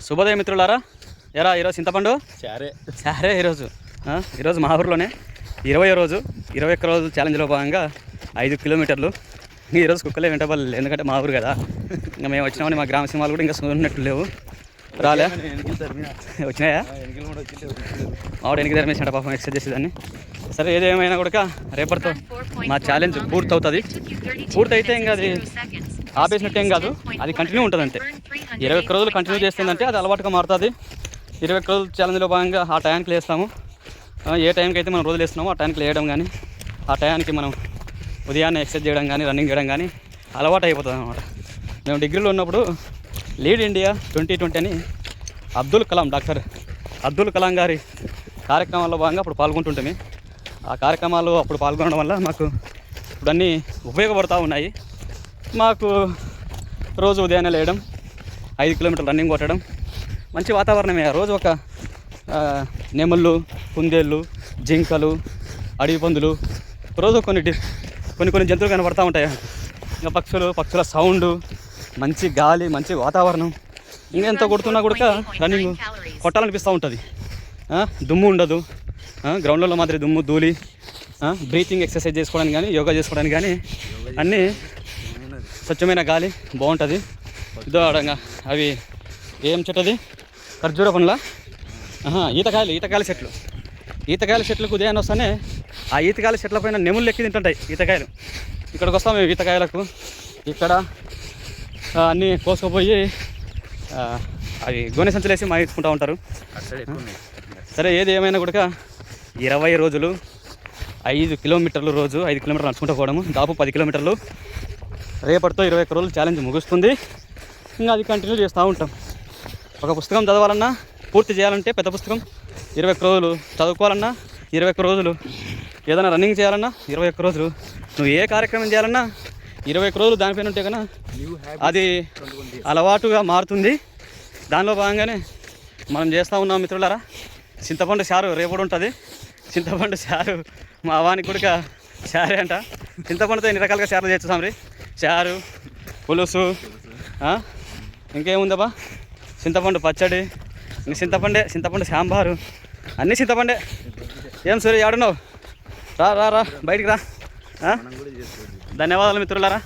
శుభోదయం మిత్రులారా. ఎరా ఈరోజు చింతపండు సరే ఈరోజు మా ఊరిలోనే 20వ రోజు 21 రోజు ఛాలెంజ్లో భాగంగా 5 కిలోమీటర్లు. ఈరోజు కుక్కలే వెంటబడలేదు, ఎందుకంటే మా ఊరు కదా. ఇంకా మేము వచ్చినామని మా గ్రామ సింహాలు కూడా ఇంకా ఉన్నట్టు లేవు, రాలే. వచ్చినాయా? ఆవిడ ఎనికి ధర్మేసినట్ట పాపం, ఎక్సర్సైజ్ చేసేదాన్ని. సరే, ఏదేమైనా కూడా రేపటితో మా ఛాలెంజ్ పూర్తవుతుంది. పూర్తయితే ఇంకా అది ఆపేసినట్టేం కాదు, అది కంటిన్యూ ఉంటుంది అంతే. 21 రోజులు కంటిన్యూ చేస్తుందంటే అది అలవాటుగా మారుతుంది. 21 రోజులు ఛాలెంజ్లో భాగంగా ఆ టైంకి లేస్తాము. ఏ టైంకి అయితే మనం రోజులు వేస్తున్నామో ఆ టైంకి లేయడం కానీ, ఆ టైంకి మనం ఉదయాన్నే ఎక్సర్సైజ్ చేయడం కానీ, రన్నింగ్ చేయడం కానీ అలవాటు అయిపోతుంది అనమాట. మేము డిగ్రీలో ఉన్నప్పుడు లీడ్ ఇండియా 2020 అని డాక్టర్ అబ్దుల్ కలాం గారి కార్యక్రమాల్లో భాగంగా అప్పుడు పాల్గొంటుంటాము. ఆ కార్యక్రమాలు అప్పుడు పాల్గొనడం వల్ల మాకు ఇప్పుడు అన్నీ ఉపయోగపడుతూ ఉన్నాయి. మాకు రోజు ఉదయాన్నే లేయడం, 5 కిలోమీటర్లు రన్నింగ్ కొట్టడం, మంచి వాతావరణమే. రోజు ఒక నెమళ్ళు, కుందేళ్ళు, జింకలు, అడవి పందులు, రోజు కొన్ని జంతువులు కనబడుతూ ఉంటాయి. ఇంకా పక్షుల సౌండు, మంచి గాలి, మంచి వాతావరణం. ఇంకా ఎంత కొడుతున్నా కూడా రన్నింగ్ కొట్టాలనిపిస్తూ ఉంటుంది. దుమ్ము ఉండదు, గ్రౌండ్లలో మాదిరి దుమ్ము ధూళి. బ్రీతింగ్ ఎక్సర్సైజ్ చేసుకోవడానికి కానీ, యోగా చేసుకోవడానికి కానీ అన్నీ స్వచ్ఛమైన గాలి బాగుంటుంది. ఇదో ఆడంగా అవి ఏం చెట్టది, ఖర్జూర పండ్ల, ఈతకాయల చెట్లకు ఉదయాన్నే వస్తానే ఆ ఈతకాయల చెట్ల పైన నెముళ్ళు ఎక్కి తింటుంటాయి ఈతకాయలు. ఇక్కడికి వస్తాం మేము ఈతకాయలకు. ఇక్కడ అన్నీ కోసుకుపోయి అవి గోనె సంచులేసి మాయించుకుంటూ ఉంటారు. సరే, ఏది ఏమైనా కూడా 20 రోజులు 5 కిలోమీటర్లు, రోజు 5 కిలోమీటర్లు నడుచుకుంటూ పోవడము, దాదాపు 10 కిలోమీటర్లు. రేపటితో 21 రోజులు ఛాలెంజ్ ముగుస్తుంది. ఇంకా అది కంటిన్యూ చేస్తూ ఉంటాం. ఒక పుస్తకం చదవాలన్నా, పూర్తి చేయాలంటే పెద్ద పుస్తకం 21 రోజులు, చదువుకోవాలన్నా 21 రోజులు, ఏదైనా రన్నింగ్ చేయాలన్నా 21 రోజులు, నువ్వు ఏ కార్యక్రమం చేయాలన్నా 21 రోజులు దానిపైన ఉంటే కన్నా అది అలవాటుగా మారుతుంది. దానిలో భాగంగానే మనం చేస్తూ ఉన్నాం మిత్రులారా. చింతపండు చారు రేపటి ఉంటుంది. చింతపండు చారు మా వానికి కూడా చారే అంట. చింతపండుతో ఎన్ని రకాలుగా చారు చేస్తాం రీ, చారు, పులుసు, ఇంకేముందబ్బా, చింతపండు పచ్చడి, ఇంక చింతపండు సాంబారు, అన్నీ చింతపండే. ఏం సరే, ఏడున్నావు? రా బయటికి రా. ధన్యవాదాలు మిత్రులారా.